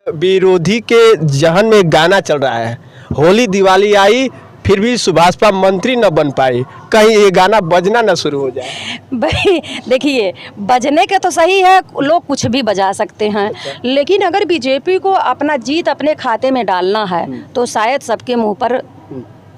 विरोधी के जहन में एक गाना चल रहा है, होली दिवाली आई फिर भी सुभाषपा मंत्री न बन पाई, कहीं ये गाना बजना न शुरू हो जाए। भाई देखिए, बजने के तो सही है, लोग कुछ भी बजा सकते हैं, लेकिन अगर बीजेपी को अपना जीत अपने खाते में डालना है तो शायद सबके मुंह पर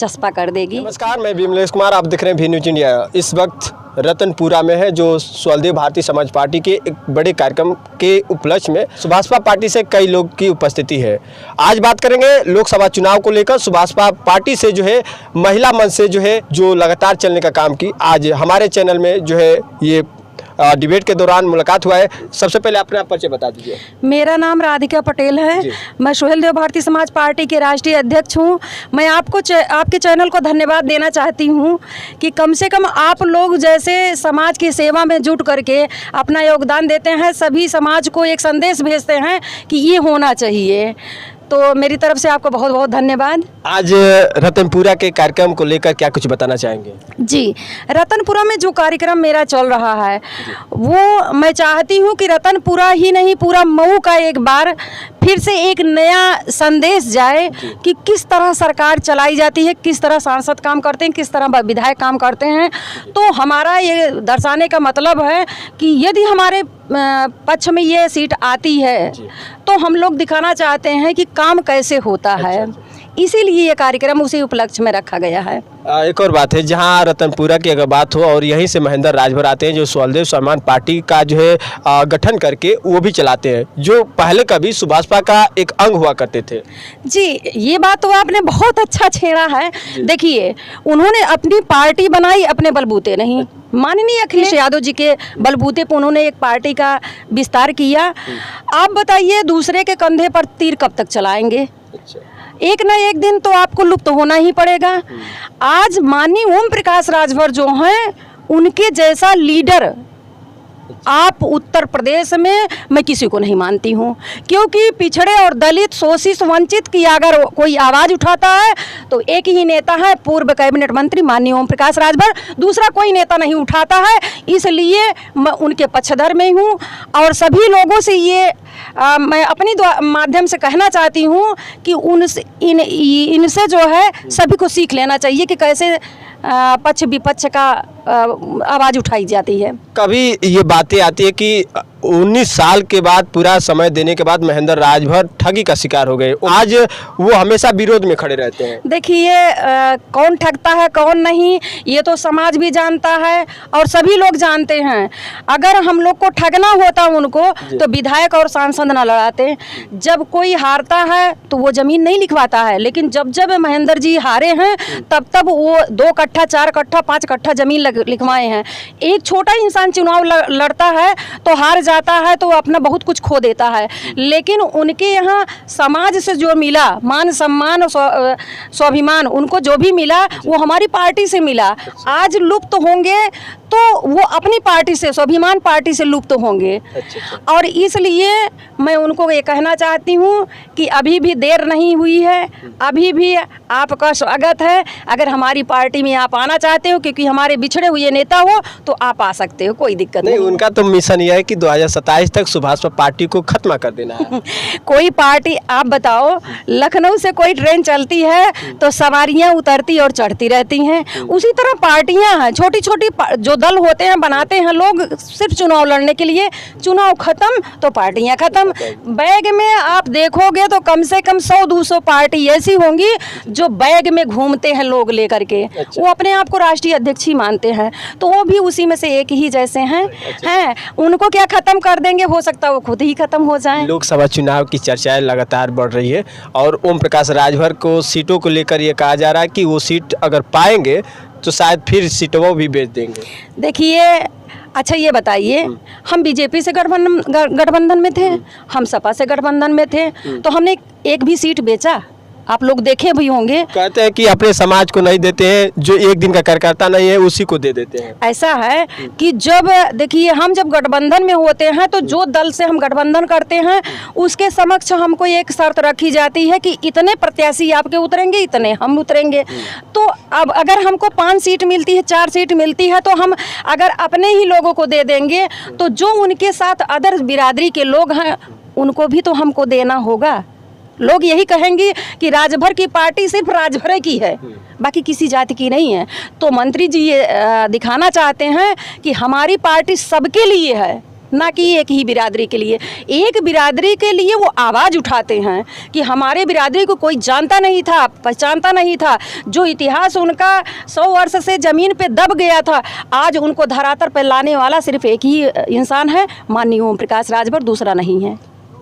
चस्पा कर देगी। नमस्कार, मैं विमलेश कुमार, आप देख रहे हैं वी न्यूज इंडिया। इस वक्त रतनपुरा में है, जो स्वदेव भारतीय समाज पार्टी के एक बड़े कार्यक्रम के उपलक्ष्य में सुभाषपा पार्टी से कई लोग की उपस्थिति है। आज बात करेंगे लोकसभा चुनाव को लेकर। सुभाषपा पार्टी से जो है महिला मंच से जो लगातार चलने का काम की, आज हमारे चैनल में जो है ये डिबेट के दौरान मुलाकात हुआ है। सबसे पहले अपने आप परिचय बता दीजिए। मेरा नाम राधिका पटेल है, मैं सुहेलदेव भारतीय समाज पार्टी के राष्ट्रीय अध्यक्ष हूं। मैं आपके चैनल को धन्यवाद देना चाहती हूं कि कम से कम आप लोग जैसे समाज की सेवा में जुट करके अपना योगदान देते हैं, सभी समाज को एक संदेश भेजते हैं कि ये होना चाहिए। तो मेरी तरफ से आपको बहुत बहुत धन्यवाद। आज रतनपुरा के कार्यक्रम को लेकर क्या कुछ बताना चाहेंगे? जी, रतनपुरा में जो कार्यक्रम मेरा चल रहा है वो मैं चाहती हूँ कि रतनपुरा ही नहीं, पूरा मऊ का एक बार फिर से एक नया संदेश जाए कि किस तरह सरकार चलाई जाती है, किस तरह सांसद काम करते हैं, किस तरह विधायक काम करते हैं। तो हमारा ये दर्शाने का मतलब है कि यदि हमारे पक्ष में ये सीट आती है तो हम लोग दिखाना चाहते हैं कि काम कैसे होता है, इसीलिए ये कार्यक्रम उसी उपलक्ष्य में रखा गया है। एक और बात है, जहां रतनपुरा की अगर बात हो और यहीं से महेंद्र राजभर आते हैं, जो स्वदेव सम्मान पार्टी का जो है गठन करके वो भी चलाते हैं, जो पहले कभी सुभाषपा का एक अंग हुआ करते थे। जी, ये बात तो आपने बहुत अच्छा छेड़ा है। देखिए, उन्होंने अपनी पार्टी बनाई अपने बलबूते नहीं, माननीय अखिलेश यादव जी के बलबूते पर उन्होंने एक पार्टी का विस्तार किया। आप बताइए, दूसरे के कंधे पर तीर कब तक चलाएंगे? एक ना एक दिन तो आपको लुप्त होना ही पड़ेगा। आज माननीय ओम प्रकाश राजभर जो हैं, उनके जैसा लीडर आप उत्तर प्रदेश में मैं किसी को नहीं मानती हूँ, क्योंकि पिछड़े और दलित, शोषित, वंचित की अगर कोई आवाज़ उठाता है तो एक ही नेता है, पूर्व कैबिनेट मंत्री माननीय ओम प्रकाश राजभर, दूसरा कोई नेता नहीं उठाता है। इसलिए मैं उनके पक्षधर में हूँ और सभी लोगों से ये मैं अपनी माध्यम से कहना चाहती हूँ कि इनसे जो है सभी को सीख लेना चाहिए कि कैसे पक्ष विपक्ष का आवाज़ उठाई जाती है। कभी ये बातें आती है कि 19 साल के बाद, पूरा समय देने के बाद महेंद्र राजभर ठगी का शिकार हो गए, आज वो हमेशा विरोध में खड़े रहते हैं। देखिए, कौन ठगता है कौन नहीं ये तो समाज भी जानता है और सभी लोग जानते हैं। अगर हम लोग को ठगना होता उनको तो विधायक और सांसद न लड़ाते। जब कोई हारता है तो वो जमीन नहीं लिखवाता है, लेकिन जब जब महेंद्र जी हारे हैं तब वो 2 कट्ठा 4 कट्ठा 5 कट्ठा जमीन लिखवाए हैं। एक छोटा इंसान चुनाव लड़ता है तो हार जाता है तो अपना बहुत कुछ खो देता है, लेकिन उनके यहाँ समाज से जो मिला, मान सम्मान और स्वाभिमान, उनको जो भी मिला वो हमारी पार्टी से मिला। आज लुप्त होंगे तो वो अपनी पार्टी से, स्वाभिमान पार्टी से लुप्त होंगे। और इसलिए मैं उनको ये कहना चाहती हूँ कि अभी भी देर नहीं हुई है, अभी भी आपका स्वागत है। अगर हमारी पार्टी में आप आना चाहते हो, क्योंकि हमारे बिछड़े हुए नेता हो, तो आप आ सकते हो, कोई दिक्कत नहीं। उनका तो मिशन यह है कि 2027 तक सुभाषपा पार्टी को खत्म कर देना है। कोई पार्टी, आप बताओ, लखनऊ से कोई ट्रेन चलती है तो सवारियाँ उतरती और चढ़ती रहती हैं, उसी तरह पार्टियाँ हैं, छोटी छोटी जो दल होते हैं, बनाते हैं लोग सिर्फ चुनाव लड़ने के लिए। चुनाव खत्म तो पार्टियां खत्म। बैग में आप देखोगे तो कम से कम 100-200 पार्टी ऐसी होंगी जो बैग में घूमते हैं लोग लेकर के। वो अपने आप को राष्ट्रीय अध्यक्ष ही मानते हैं, तो वो भी उसी में से एक ही जैसे हैं। उनको क्या खत्म कर देंगे? हो सकता है वो खुद ही खत्म हो जाए। लोकसभा चुनाव की चर्चाएं लगातार बढ़ रही है और ओम प्रकाश राजभर को सीटों को लेकर ये कहा जा रहा है कि वो सीट अगर पाएंगे तो शायद फिर सीटों भी बेच देंगे। देखिए, अच्छा ये बताइए, हम बीजेपी से गठबंधन में थे, हम सपा से गठबंधन में थे, तो हमने एक भी सीट बेचा? आप लोग देखे भी होंगे। कहते हैं कि अपने समाज को नहीं देते हैं, जो एक दिन का कार्यकर्ता नहीं है उसी को दे देते हैं। ऐसा है कि जब देखिए, हम जब गठबंधन में होते हैं तो जो दल से हम गठबंधन करते हैं उसके समक्ष हमको एक शर्त रखी जाती है कि इतने प्रत्याशी आपके उतरेंगे, इतने हम उतरेंगे। तो अब अगर हमको 5 सीट मिलती है, 4 सीट मिलती है, तो हम अगर अपने ही लोगों को दे देंगे तो जो उनके साथ अदर बिरादरी के लोग हैं उनको भी तो हमको देना होगा। लोग यही कहेंगे कि राजभर की पार्टी सिर्फ राजभर की है, बाकी किसी जाति की नहीं है। तो मंत्री जी ये दिखाना चाहते हैं कि हमारी पार्टी सबके लिए है, ना कि एक ही बिरादरी के लिए। एक बिरादरी के लिए वो आवाज़ उठाते हैं कि हमारे बिरादरी को कोई जानता नहीं था, पहचानता नहीं था। जो इतिहास उनका 100 वर्ष से ज़मीन पे दब गया था, आज उनको धरातल पर लाने वाला सिर्फ एक ही इंसान है, माननीय ओम प्रकाश राजभर, दूसरा नहीं है।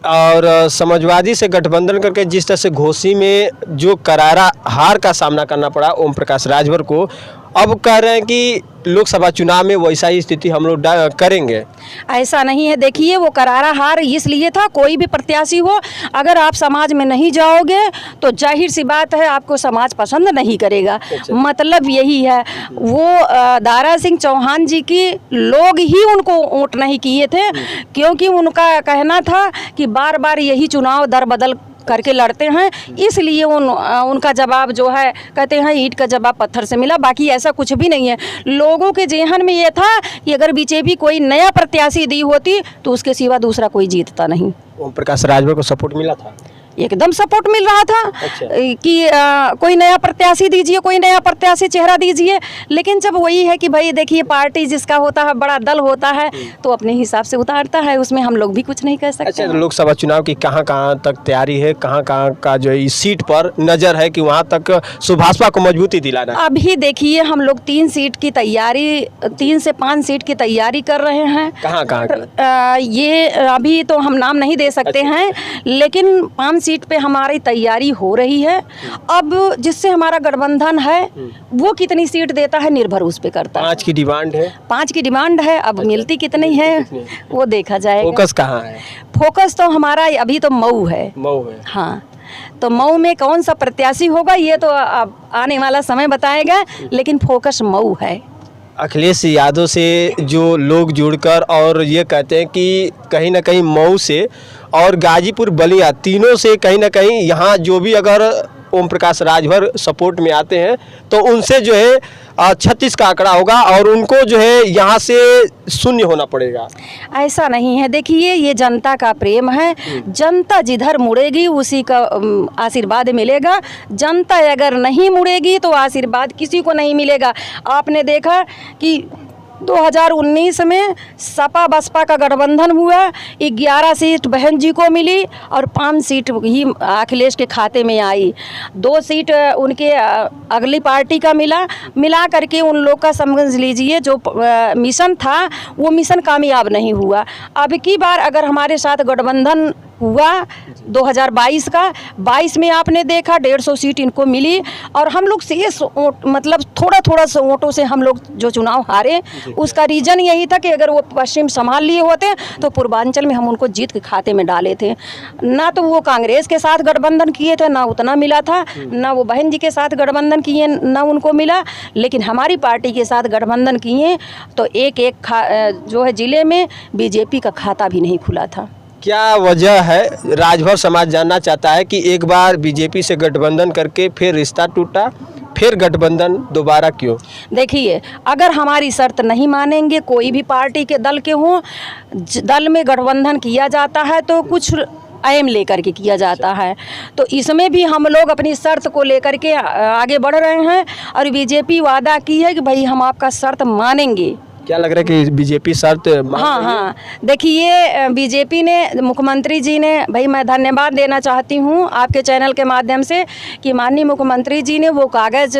और समाजवादी से गठबंधन करके जिस तरह से घोसी में जो करारा हार का सामना करना पड़ा ओम प्रकाश राजभर को, अब कह रहे हैं कि लोकसभा चुनाव में वैसा ही स्थिति हम लोग करेंगे। ऐसा नहीं है। देखिए, वो करारा हार इसलिए था, कोई भी प्रत्याशी हो, अगर आप समाज में नहीं जाओगे तो जाहिर सी बात है आपको समाज पसंद नहीं करेगा। मतलब यही है। वो दारा सिंह चौहान जी की लोग ही उनको वोट नहीं किए थे, क्योंकि उनका कहना था कि बार बार यही चुनाव दर बदल करके लड़ते हैं, इसलिए उनका जवाब जो है, कहते हैं ईंट का जवाब पत्थर से मिला। बाकी ऐसा कुछ भी नहीं है। लोगों के जेहन में ये था कि अगर बीजेपी कोई नया प्रत्याशी दी होती तो उसके सिवा दूसरा कोई जीतता नहीं। ओम प्रकाश राजभर को सपोर्ट मिला था, एकदम सपोर्ट मिल रहा था। अच्छा। कि कोई नया प्रत्याशी दीजिए, कोई नया प्रत्याशी चेहरा दीजिए। लेकिन जब वही है कि भाई देखिए, पार्टी जिसका होता है, बड़ा दल होता है, तो अपने हिसाब से उतारता है, उसमें हम लोग भी कुछ नहीं कह सकते। अच्छा, लोकसभा चुनाव की कहाँ कहाँ तक तैयारी है, कहाँ कहाँ का जो इस सीट पर नज़र है कि वहाँ तक सुभाषपा को मजबूती दिलाना है? अभी देखिए, हम लोग 3 सीट की तैयारी, 3 से 5 सीट की तैयारी कर रहे हैं। कहाँ कहाँ? ये अभी तो हम नाम नहीं दे सकते हैं, लेकिन 5 सीट पे हमारी तैयारी हो रही है। अब जिससे हमारा गठबंधन है वो कितनी सीट देता है निर्भर उस पे करता है। 5 की डिमांड है। 5 की डिमांड है। अब मिलती कितनी है वो देखा जाएगा। फोकस कहाँ है? फोकस तो हमारा अभी तो मऊ है। मऊ है। हाँ, तो मऊ में कौन सा प्रत्याशी होगा ये तो अब आने वाला समय बताएगा, लेकिन फोकस मऊ है। अखिलेश यादव से जो लोग जुड़कर और ये कहते हैं कि कहीं ना कहीं मऊ से और गाजीपुर बलिया तीनों से कहीं ना कहीं यहाँ जो भी अगर ओम प्रकाश राजभर सपोर्ट में आते हैं तो उनसे जो है 36 का आंकड़ा होगा और उनको जो है यहाँ से शून्य होना पड़ेगा। ऐसा नहीं है। देखिए, ये जनता का प्रेम है। जनता जिधर मुड़ेगी उसी का आशीर्वाद मिलेगा। जनता अगर नहीं मुड़ेगी तो आशीर्वाद किसी को नहीं मिलेगा। आपने देखा कि 2019 में सपा बसपा का गठबंधन हुआ, 11 सीट बहन जी को मिली और 5 सीट ही अखिलेश के खाते में आई। 2 सीट उनके अगली पार्टी का मिला करके उन लोग का समझ लीजिए जो मिशन था वो मिशन कामयाब नहीं हुआ। अब की बार अगर हमारे साथ गठबंधन हुआ 2022 का, 22 में आपने देखा 150 सीट इनको मिली और हम लोग शेष मतलब थोड़ा सा वोटों से हम लोग जो चुनाव हारे, उसका रीज़न यही था कि अगर वो पश्चिम संभाल लिए होते तो पूर्वांचल में हम उनको जीत के खाते में डाले थे। ना तो वो कांग्रेस के साथ गठबंधन किए थे, ना उतना मिला था, ना वो बहन जी के साथ गठबंधन किए, ना उनको मिला। लेकिन हमारी पार्टी के साथ गठबंधन किए तो एक जो है ज़िले में बीजेपी का खाता भी नहीं खुला था। क्या वजह है? राजभर समाज जानना चाहता है कि एक बार बीजेपी से गठबंधन करके फिर रिश्ता टूटा, फिर गठबंधन दोबारा क्यों? देखिए, अगर हमारी शर्त नहीं मानेंगे, कोई भी पार्टी के दल के हों, दल में गठबंधन किया जाता है तो कुछ एम लेकर के किया जाता है। तो इसमें भी हम लोग अपनी शर्त को लेकर के आगे बढ़ रहे हैं और बीजेपी वादा की है कि भाई हम आपका शर्त मानेंगे। क्या लग रहा है कि बीजेपी शर्त हाँ, देखिए, बीजेपी ने, मुख्यमंत्री जी ने, भाई मैं धन्यवाद देना चाहती हूँ आपके चैनल के माध्यम से कि माननीय मुख्यमंत्री जी ने वो कागज़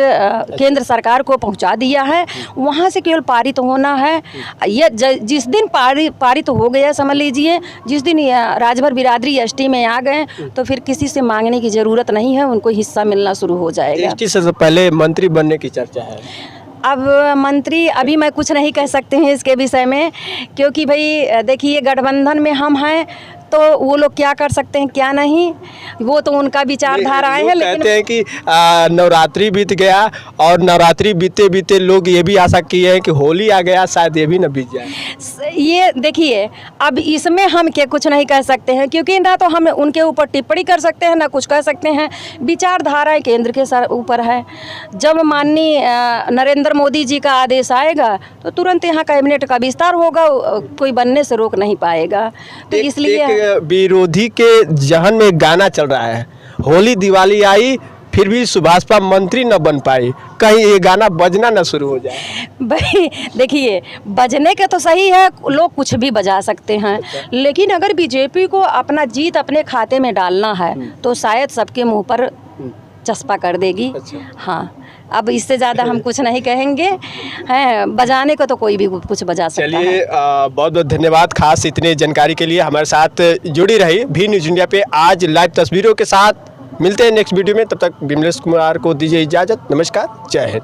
केंद्र सरकार को पहुँचा दिया है। वहाँ से केवल पारित होना है। ये जिस दिन पारित हो गया, समझ लीजिए जिस दिन राजभर बिरादरी एसटी में आ गए तो फिर किसी से मांगने की ज़रूरत नहीं है, उनको हिस्सा मिलना शुरू हो जाएगा। एसटी से पहले मंत्री बनने की चर्चा है। अब मंत्री अभी मैं कुछ नहीं कह सकते हैं इसके विषय में, क्योंकि भाई देखिए गठबंधन में हम हैं तो वो लोग क्या कर सकते हैं क्या नहीं, वो तो उनका विचारधाराएं हैं। लेकिन कहते हैं कि नवरात्रि बीत गया और नवरात्रि बीते बीते लोग ये भी आशा किए हैं कि होली आ गया, शायद ये भी न बीत जाए। ये देखिए, अब इसमें हम क्या कुछ नहीं कह सकते हैं, क्योंकि ना तो हम उनके ऊपर टिप्पणी कर सकते हैं ना कुछ कह सकते हैं। विचारधाराएं केंद्र के ऊपर है। जब माननीय नरेंद्र मोदी जी का आदेश आएगा तो तुरंत यहाँ कैबिनेट का विस्तार होगा, कोई बनने से रोक नहीं पाएगा। तो इसलिए विरोधी के जहन में एक गाना चल रहा है, होली दिवाली आई फिर भी सुभाषपा मंत्री न बन पाई, कहीं ये गाना बजना न शुरू हो जाए। भाई देखिए, बजने के तो सही है, लोग कुछ भी बजा सकते हैं, लेकिन अगर बीजेपी को अपना जीत अपने खाते में डालना है तो शायद सबके मुंह पर चस्पा कर देगी। हाँ, अब इससे ज़्यादा हम कुछ नहीं कहेंगे हैं, बजाने को तो कोई भी कुछ बजा सकता है। चलिए, बहुत बहुत धन्यवाद खास इतने जानकारी के लिए हमारे साथ जुड़ी रही भी न्यूज़ इंडिया पे आज लाइव तस्वीरों के साथ। मिलते हैं नेक्स्ट वीडियो में, तब तक विमलेश कुमार को दीजिए इजाज़त। नमस्कार, जय हिंद।